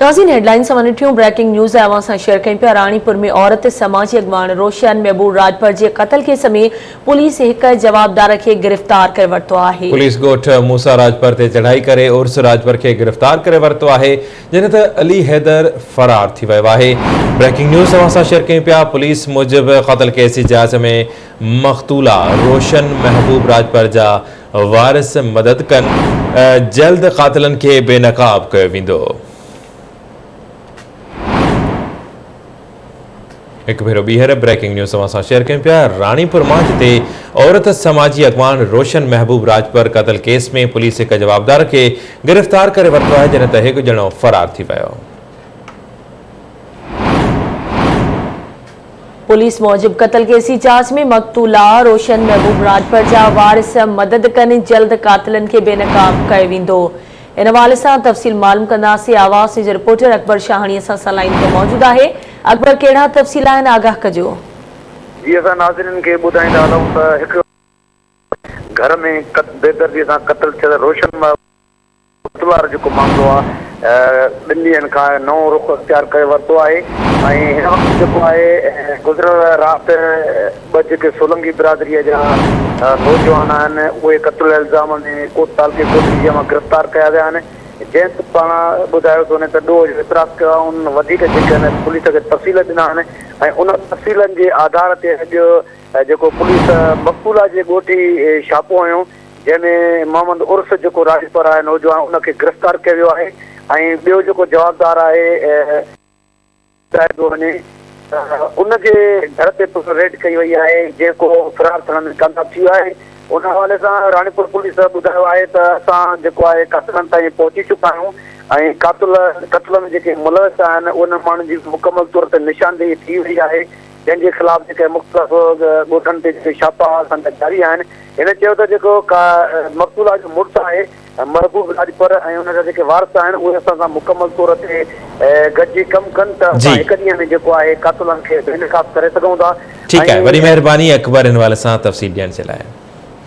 नाज़रीन हेडलाइन सां breaking news अवां शेयर कयूं पिया। रानीपुर में औरत समाजी अगवान रोशन महबूब राजपर के कत्ल केस में पुलिस एक जवाबदार के गिरफ्तार कर वरतो है। पुलिस गोठ मूसा राजपर ते चढ़ाई करे उर्स राजपर के गिरफ्तार करे वरतो है, जिन ते अली हैदर फरार थी वियो है। ब्रेकिंग न्यूज़ अवां शेयर कयूं पिया। पुलिस मुजिब कत्ल केस जी जांच में मक़तूला रोशन महबूब राजपर जा वारिस मदद कन जल्द कातिलन के बेनकाब कयो वेंदो। एक भेरो बीहर ब्रेकिंग न्यूज़ अवां शेयर कयूं पिया। रानीपुर मां जिते औरत समाजी अगवान रोशन महबूब राजपर कत्ल केस में पुलिस एक जवाबदार के गिरफ्तार करे वरतो है, जिन ते एक ॼणो फरार थी वियो। पुलिस मौजिब कत्ल केस की जांच में मक़तूला रोशन महबूब राजपर जा वारिस मदद कन जल्द कातिलन के बेनकाब कयो वेंदो। इन हवाले से तफ़सील मालूम कंदासीं। आवाज़ जे रिपोर्टर अकबर शाहानी असां लाइन ते मौजूद है। अकबर, कहिड़ा तफ़सील आहिनि, आगाह कजो। जी असां नाज़रीन के ॿुधाईंदा हलूं त हिकु घर में बेदर्दी सां क़त्ल थियल रोशन महबूब जेको मामलो आहे ॿिनि ॾींहंनि खां नओं रुख़ अख़्तियार करे वरितो आहे ऐं हिन वक़्तु जेको आहे गुज़िरियल राति ॿ जेके सोलंगी बिरादरीअ जा नौजवान आहिनि उहे क़त्ल इल्ज़ाम में कोट तालके कोटली मां गिरफ़्तार कया विया आहिनि। जंहिं पाण ॿुधायो त उन ते ॾोह एतिराफ़ कयो आहे, उन वधीक जेके आहिनि पुलिस खे तफ़सील ॾिना आहिनि ऐं उन तफ़सीलनि जे आधार ते अॼु जेको पुलिस मक़तूला जे ॻोठी छापो हयो, जंहिंमें मोहम्मद उर्स जेको राजपर आहे नौजवान उनखे गिरफ़्तार कयो वियो आहे ऐं ॿियो जेको जवाबदार आहे वञे उनजे घर ते रेड कई वई आहे जेको फरार थियण में कामयाब थी वियो आहे। उन हवाले सां रानीपुर पुलिस ॿुधायो आहे त असां जेको आहे कातिलनि ताईं पहुची चुका आहियूं ऐं कत्ल में जेके मुलविस आहिनि उन माण्हुनि जी मुकमल तौर ते निशानदेही थी वई आहे, जंहिंजे ख़िलाफ़ जेके मुख़्तलिफ़ ॻोठनि ते जेके छापा असांजा जारी आहिनि। हिन चयो त जेको मक़तूला जो मुड़ुसु आहे महबूब राजपर ऐं उनजा जेके वारिस आहिनि उहे असां सां मुकमल तौर ते गॾिजी कमु कनि त असां हिकु ॾींहं में जेको आहे कातिलनि खे बेनकाब करे सघूं था। ठीकु आहे, वरी महिरबानी अकबर इन वाले सां तफ़सील ॾियण जे लाइ।